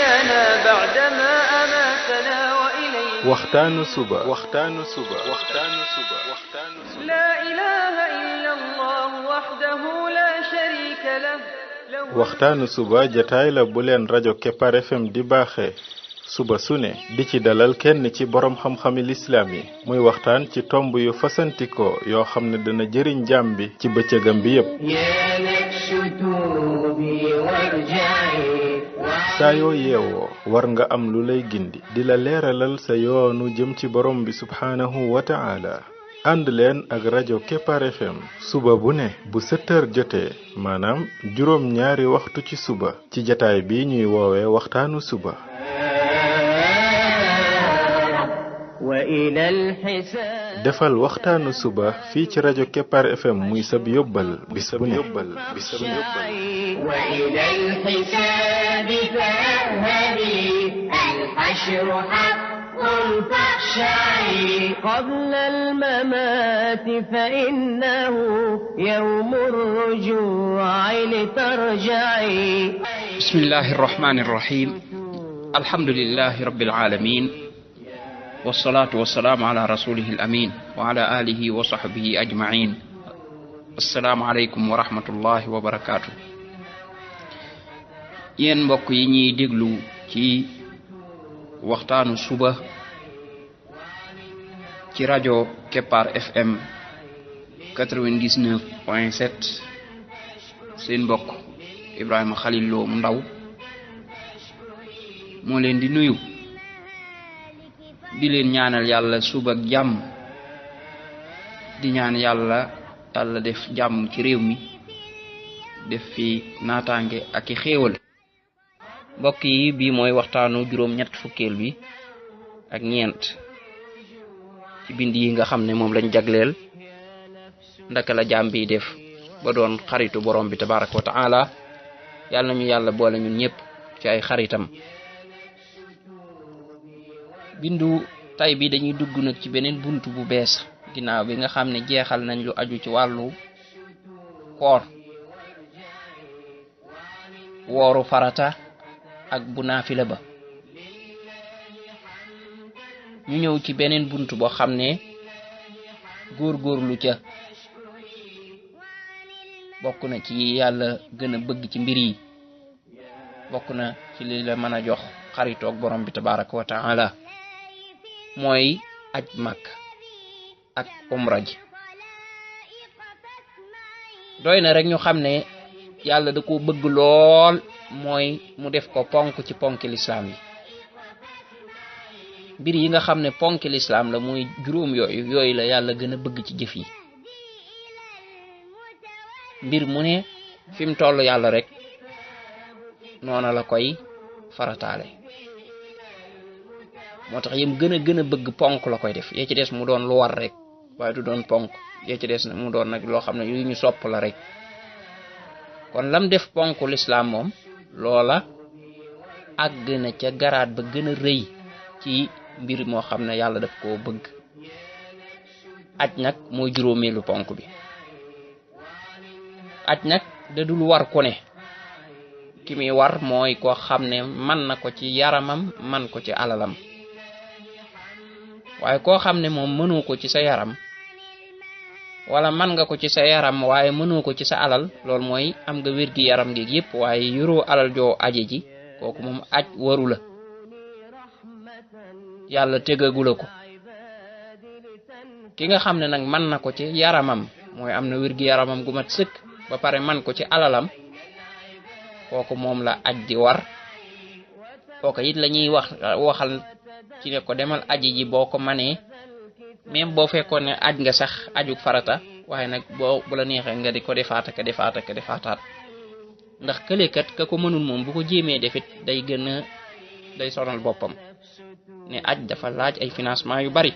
أحيانا بعدما أماتنا وإليه waxtaanu suba لا إله إلا الله وحده لا شريك له waxtaanu suba jataay la bu leen rajo Kepar FM di baaxee suba su ne di ci dalal kenn ci borom xam-xami lislaam yi muy waxtaan ci tomb yu fasantikoo yoo xam ne dana jëriñ jaam bi ci bëccëgam bi yépp saa yoo yeewoo war nga am lu lay gindi di la leeralal sa yoonu jëm ci borom bi subhaanahu wa ta'ala ànd leen ak rajo Kepar FM suba bu ne bu 7h jotee maanaam juróom ñaari waxtu ci suba ci jataay bi ñuy woowee waxtaanu suba defal waxtaanu suba fii ci rajo Kepar FM muy sab yóbbal bis bu ne وإلى الحساب فاذهبي الحشر حق فاخشعي قبل الممات فإنه يوم الرجوع لترجعي بسم الله الرحمن الرحيم الحمد لله رب العالمين والصلاة والسلام على رسوله الأمين وعلى آله وصحبه أجمعين السلام عليكم ورحمة الله وبركاته yéen mbokk yi ñuy déglu ci waxtaanu suba ci rajo Kepar FM 99.7 seen mbokk Ibrahima Khalil Lo mu ndaw moo leen di nuyu di leen ñaanal yàlla suba ak jàmm di ñaan yàlla def jàmm ci réew mi def fi naataange ak i xéewal mbokk yi bii mooy waxtaanu juróom ñett fukkeel bi ak ñeent ci bind yi nga xam ne moom lañ jagleel ndaka la jaam bi def ba doon xaritu borom bi tabaraka wa ta'ala yàlla nañu yàlla boole ñun ñëpp ci ay xaritam bindu tay bi dañuy dugg nag ci beneen buntu bu bees ginnaaw bi nga xam ne jeexal nañ lu aju ci wàllu koor wooru farata ak bu naafila ba ñu ñëw ci beneen buntu boo xam ne góorgóorlu ca bokk na ci yàlla gën a bëgg ci mbir yi bokk na ci li la mën a jox xaritoog borom bi tabaraka wa ta'ala mooy aj Makk ak umra ji doy na rek ñu xam ne yàlla da ko bëgg lool mooy mu def ko ponk ci ponki lislaam yi mbir yi nga xam ne ponki lislaam la muy juróom yooyu la yàlla gën a bëgg ci jëf yi mbir mu ne fi mu toll yàlla rek noona la koy farataale moo tax yim gën a bëgg ponk la koy def yee ci des mu doon lu war rek waaye du doon ponk yee ci des mu doon nag loo xam ne yu ñu sopp la rek kon lam def ponk lislaam moom loola àgg na ca garaat ba gën a rëy ci mbir moo xam ne yàlla daf koo bëgg aj nag mooy juróomeelu ponk bi aj nag da dul war ku ne ki muy war mooy koo xam ne man na ko ci yaramam man ko ci alalam waaye koo xam ne moom mënoo ko ci sa yaram wala man nga ko ci sa yaram waaye mënoo ko ci sa alal loolu mooy am nga wér gi yaram gi yépp waaye yoroo alal joo aje ji kooku moom aj waru la yàlla tegagula ko ki nga xam ne nag man na ko ci yaramam mooy am na wér gi yaramam gu mat sëkk ba pare man ko ci alalam kooku moom la aj di war kooku it la ñuy waxal ci ne ko demal aji ji boo ko manee même boo fekkoon ne aj nga sax ajuk farata waaye nag bu la neexee nga di ko defaataat ndax këlekat ka ko mënul moom bu ko jéemee defit day sonal boppam ne aj dafa laaj ay financement yu bari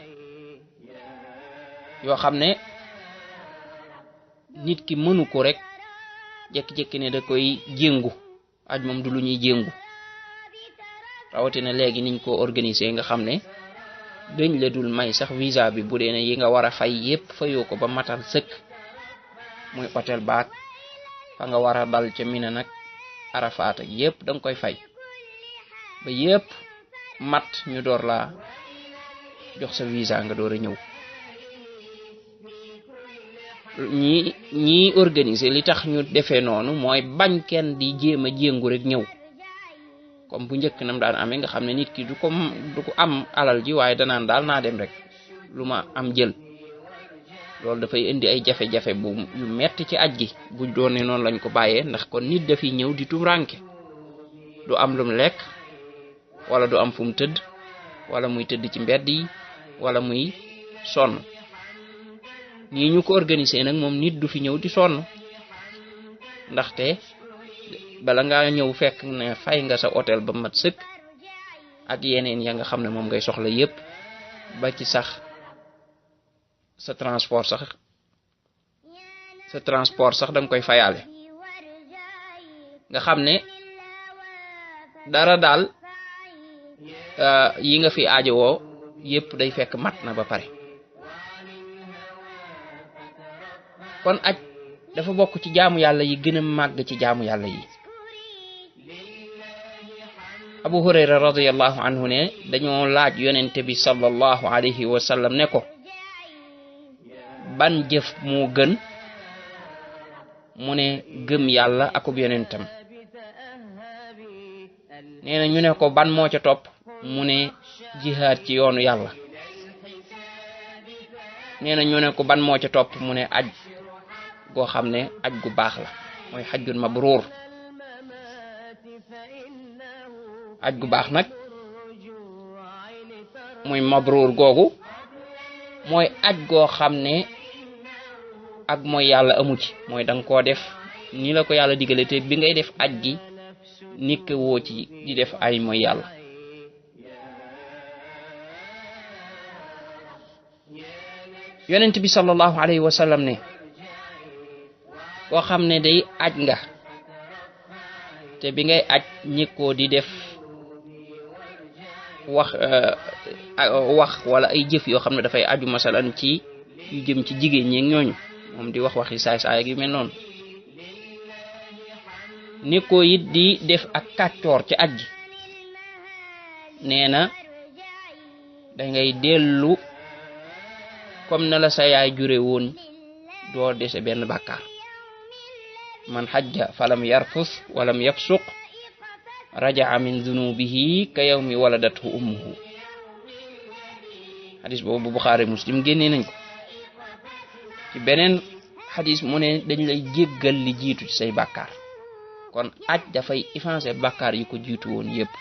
yoo xam ne nit ki mënu ko rek jékki-jékki ne da koy jéngu aj moom du lu ñuy jéngu rawatina léegi niñ ko organiser nga xam ne dañ la dul may sax visa bi bu dee ne yi nga war a fay yépp fayoo ko ba matal sëkk muy hôtel baak fa nga war a dal ca Mina nag Arafat ak yépp danga koy fay ba yépp mat ñu door la jox sa visa nga door a ñëw. ñi organiser li tax ñu defee noonu mooy bañ kenn di jéem a jéngu rek ñëw comme bu njëkk nam daan amee nga xam ne nit ki du ko am alal ji waaye danaan daal naa dem rek lu ma am jël. loolu dafay indi ay jafe-jafe yu metti ci aj gi bu doone noonu lañ ko bàyyee, ndax kon nit dafiy ñëw di tumranke du am lum lekk wala du am fu mu tëdd wala muy tëdd ci mbedd yi wala muy sonn. nii ñu ko organiser nag moom nit du fi ñëw di sonn, ndaxte bala ngaa ñëw fekk ne fay nga sa hôtel ba mat sëkk ak yeneen ya nga xam ne moom ngay soxla yépp, ba ci sax sa transport sax danga koy fayaale. nga xam ne dara daal yi nga fi aajowoo yépp day fekk mat na ba pare. kon aj dafa bokk ci jaamu yàlla yi gën a màgg ci jaamu yàlla yi. Abu Hurayra radiyallahu anhu ne dañoo laaj yonente bi sallallahu alayhi wa sallam ne ko ban jëf moo gën, mu ne gëm yàlla akub yonentam. nee na ñu ne ko ban moo ca topp, mu ne jihaad ci yoonu yàlla. nee na ñu ne ko ban moo ca topp, mu ne aj goo xam ne aj gu baax la, mooy xajjun mabruur. aj gu baax nag muy mabruur googu mooy aj goo xam ne ak mooy yàlla amu ci, mooy danga koo def ni la ko yàlla digale, te bi ngay def aj gi nikk woo ci di def ay mooy yàlla. yonent bi sallallahu alayhi wa sallam ne koo xam ne day aj nga te bi ngay aj ñikkoo di def wax wala ay jëf yoo xam ne dafay aju masalan ci yu jëm ci jigéen ñi ak ñooñu, moom di waxi saay-saay ak yu mel noonu. ñikkoo it di def ak kàccoor ci aj gi, nee na dangay dellu comme na la sa yaay jure woon, doo dese benn bàkkaar. man xajja falam yarfus walam yafsuq raja'a min dunubihi ka yawmi waladathu ummuhu. xadis boobu Buxaari Muslim génnee nañ ko. ci beneen xadis mu ne dañ lay jéggal li jiitu ci say bàkkaar. kon aj dafay effacer bàkkaar yu ko jiitu woon yépp.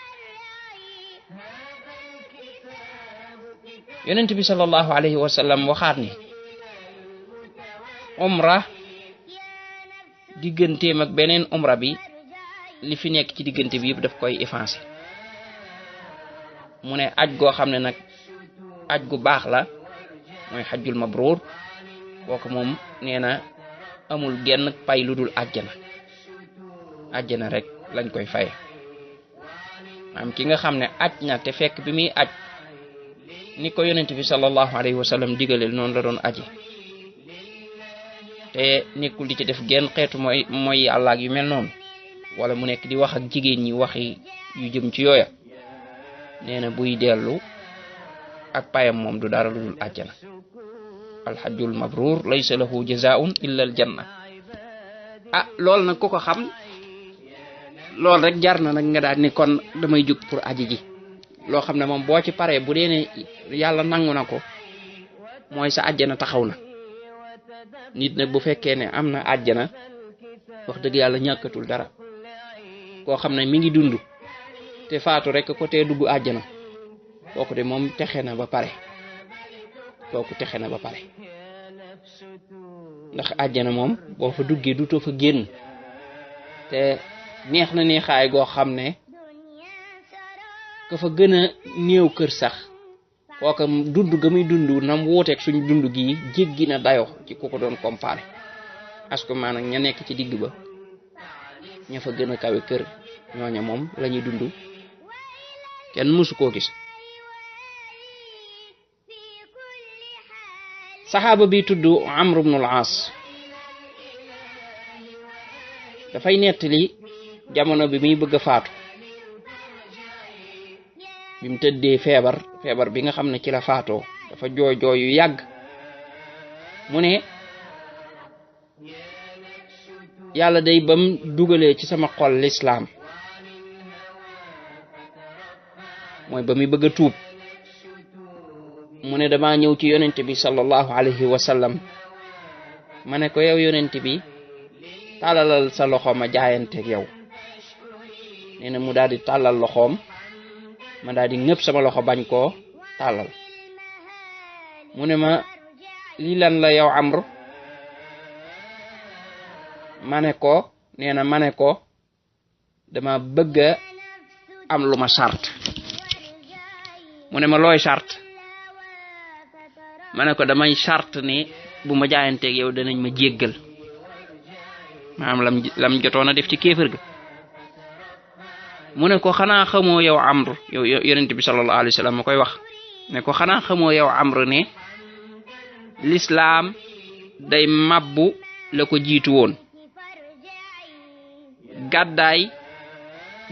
yonent bi sallallahu alayhi wa sallam waxaat ni umra digganteem ak beneen umra bi li fi nekk ci diggante bi yëpp daf koy effacer. mu ne aj goo xam ne nag aj gu baax la mooy xajjul mabruur, kooku moom nee na amul genn pay lu dul àjjana rek lañ koy faye. maam ki nga xam ne aj na te fekk bi muy aj ni ko yonent bi sallallahu alayhi wa sallam digaleel noonu la doon aji, te nekkul di ci def genn xeetu mooy yàlla ak yu mel noonu, wala mu nekk di wax ak jigéen ñi waxi yu jëm ci yooya, nee na buy dellu ak payam moom du dara lu dul àjjana. alxajjul mabruur laysa lahu jazaa'un illa al janna. loolu nag ku ko xam, loolu rek jar na nag nga daal ni kon damay jóg pour aji ji. loo xam ne moom boo ci paree bu dee ne yàlla nangu na ko, mooy sa àjjana taxaw na. nit nag bu fekkee ne am na àjjana, wax dëgg yàlla ñàkkatul dara. koo xam ne mi ngi dund te faatu rek ko tee dugg àjjana, kooku de moom texe na ba pare. ndax àjjana moom boo fa duggee dutoo fa génn, te neex na neexaay goo xam ne ka fa gën a néew kër sax kooka dund ga muy dund nam wuuteeg suñ dund gi jéggi na dayo ci ku ko doon comparé. asko maanaam ña nekk ci digg ba, ña fa gën a kawe kër, ñooña moom la ñuy dund kenn mësu koo gis. saxaaba bi tudd Amr ibn al-As dafay nettali jamono bi muy bëgg a faatu. bi mu tëddee feebar bi nga xam ne ci la faatoo dafa jooy jooy yu yàgg mu ne yàlla day bam dugalee ci sama xol lislaam mooy ba muy bëgg a tuub mu ne dama ñëw ci yonent bi sallallahu alayhi wa sallam ma ne ko yow yonent bi tàllalal sa loxo ma jaayanteeg yow nee na mu daal di tàllal loxoom ma daal di ñëpp sama loxo bañ koo tàllal mu ne ma lii lan la yow Amr ma ne ko nee na ma ne ko dama bëgg a am lu ma charte mu ne ma looy charte ma ne ko damay charte ne bu ma jaayanteeg yow danañ ma jéggal maanaam lam jotoon a def ci kéefër ga mu ne ko xanaa xamoo yow Amr yow yonent bi sallallahu alayhi wa sallam ma koy wax ne ko xanaa xamoo yow Amr ne l'islam day mabbu la ko jiitu woon gàddaay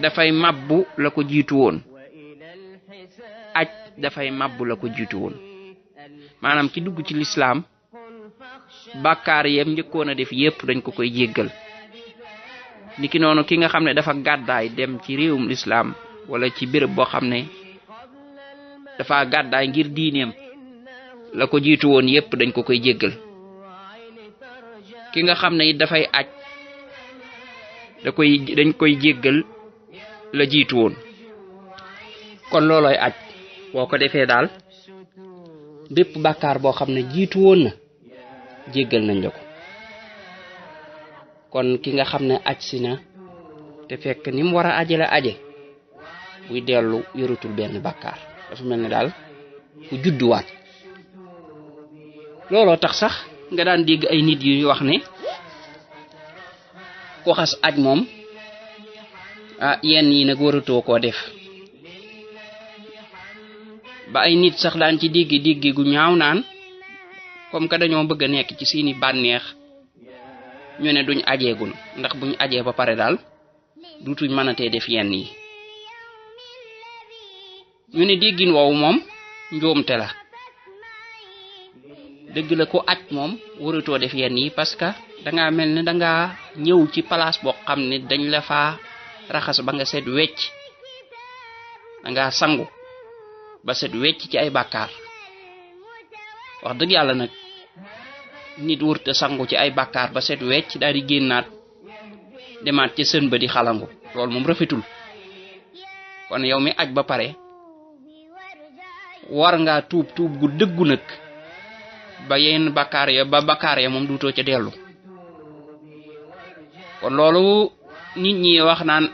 dafay mabbu la ko jiitu woon aj dafay mabbu la ko jiitu woon maanaam ki dugg ci l'islam bàkkaar yem njëkkoon a def yépp dañ ko koy jéggal niki noonu ki nga xam ne dafa gàddaay dem ci réewum l'islam wala ci béréb boo xam ne dafa gàddaay ngir diineem la ko jiitu woon yépp dañ ko koy jéggal ki nga xam ne it dafay aj dañ koy jéggal la jiitu woon kon loolooy aj boo ko defee daal bépp bàkkaar boo xam ne jiitu woon na jéggal nañ la ko kon ki nga xam ne aj si na te fekk ni mu war a aje la aje buy dellu yorutul benn bàkkaar dafa mel ne daal ku judduwaat looloo tax sax nga daan dégg ay nit yu wax ne ku xas aj moom yenn yi nag waratoo koo def ba ay nit sax daan ci dégg gu ñaaw naan comme que dañoo bëgg a nekk ci seeni bànneex ñu ne duñ ajeegun ndax buñ ajee ba pare daal duutuñ mënatee def yenn yi ñu ne déggin woowu moom njuumte la dëgg la ko aj moom waratoo def yenn yi parce que dangaa mel ne dangaa ñëw ci place boo xam ne dañ la faa raxas ba nga set wecc dangaa sangu ba set wecc ci ay bàkkaar wax dëgg yàlla nag nit wërta sangu ci ay bàkkaar ba set wecc daal di génnaat demaat ca sën ba di xalangu loolu moom rafetul kon yow mi aj ba pare war ngaa tuub gu dëggu nag ba yenn bàkkaar ya moom duutoo ca dellu kon loolu nit ñi wax naan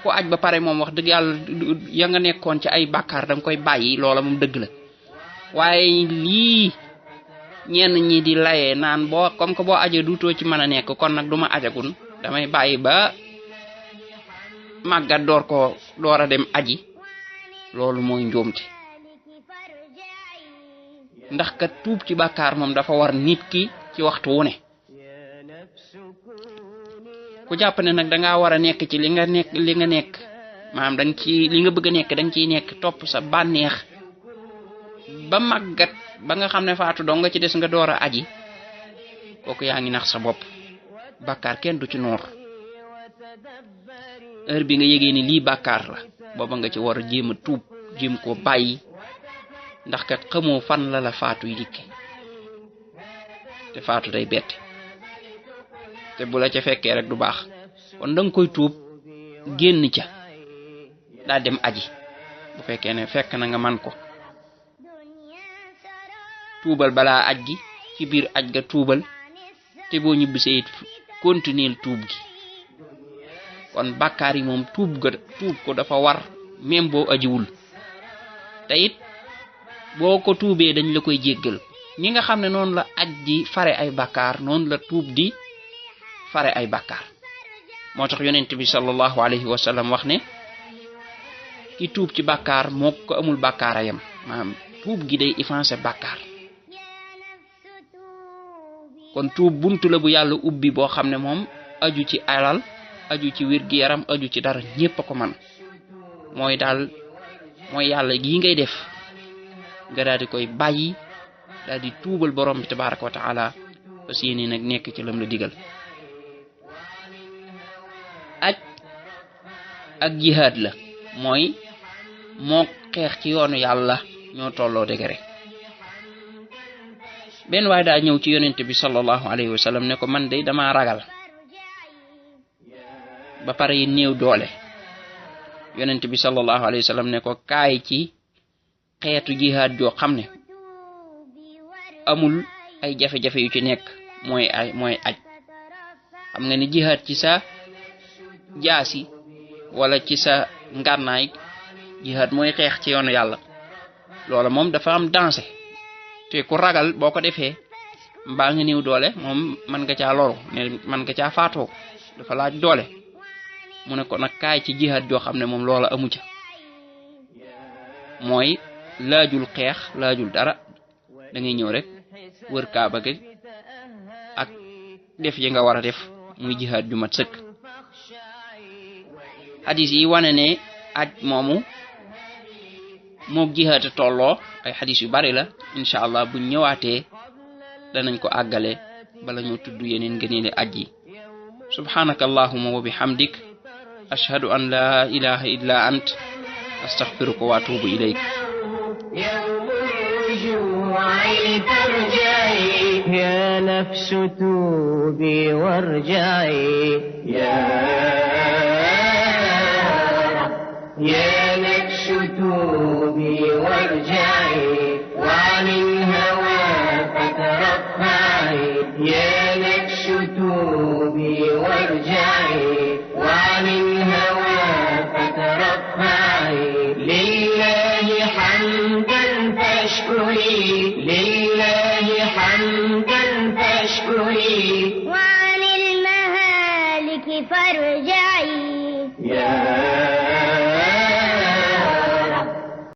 ko aj ba pare moom wax dëgg yàlla ya nga nekkoon ci ay bàkkaar danga koy bàyyi loola moom dëgg la waaye lii ñenn ñi di layee naan comme que boo ajee duutoo ci mën a nekk kon nag duma ajagun damay bàyyi ba màggat door a dem aji loolu mooy njuumte ndax kat tuub ci bàkkaar moom dafa war nit ki ci waxtu wu ne ku jàpp ne nag dangaa war a nekk ci li nga nekk maanaam dañ ci li nga bëgg a nekk dañ ciy nekk topp sa bànneex ba màggat ba nga xam ne faatu dong nga ci des nga door a aji kooku yaa ngi nax sa bopp bàkkaar kenn du ci noor heure bi nga yëgee ni lii bàkkaar la booba nga ci war a jéem a tuub jéem koo bàyyi ndax kat xamoo fan la faatu yi dikke te faatu day bette te bu la ca fekkee rek du baax kon danga koy tuub génn ca daa dem aji bu fekkee ne fekk na nga man ko tuubal balaa aj gi ci biir aj ga tuubal te boo ñibbisee it continuer tuub gi kon bàkkaar yi moom tuub ko dafa war même boo ajiwul te it boo ko tuubee dañ la koy jéggal ñi nga xam ne noonu la aj di fare ay bàkkaar noonu la tuub di fare ay bàkkaar moo tax yonent bi sallallahu alayhi wa sallam wax ne ki tuub ci bàkkaar moo ko amul bàkkaar ayam maanaam tuub gi day effacer bàkkaar kon tuub buntu la bu yàlla ubbi boo xam ne moom aju ci alal aju ci wér gi yaram aju ci dara ñépp a ko man mooy daal mooy yàlla gii ngay def nga daal di koy bàyyi daal di tuubal borom bi tabaraka wa taala fas yéene nag nekk ci lam la digal. aj ak jihaad la mooy moo xeex ci yoonu yàlla ñoo tolloo dëgëre. benn waay daa ñëw ci yonent bi sallallahu alayhi wa sallam ne ko man de dama ragal ba pare yi néew doole. yonent bi sallallahu alayhi wa sallam ne ko kaay ci xeetu jihaad joo xam ne amul ay jafe-jafe yu ci nekk mooy aj. xam nga ni jihaad ci sa jaasi wala ci sa ngànnaay jihaad mooy xeex ci yoonu yàlla loola moom dafa am danger te ku ragal boo ko defee mbaa nga néew doole moom mën nga caa loru ne mën nga caa faatoo dafa laaj doole. mu ne ko nag kaay ci jihaad joo xam ne moom loola amu ca mooy laajul xeex laajul dara da ngay ñëw rek wër kaaba gi ak def yi nga war a def muy jihaad ju mat sëkk. hadis yi wane ne aj moomu mook jihaad tolloo ay hadis yu bari la incha allah buñ ñëwaatee danañ ko àggale bala ñu tudd yeneen ngëneeli aj yi. subhanaka allahumma wa bihamdik ashhadu an la ilaha illa ant astaghfiruka wa atubu ilayk. يا نفس توبي وارجعي يا نفس توبي وارجعي وعن الهوى فترفعي يا نفس توبي وارجعي وعن الهوى فترفعي لله حمدا فاشكري لله حمدا فاشكري وعن المهالك فارجعي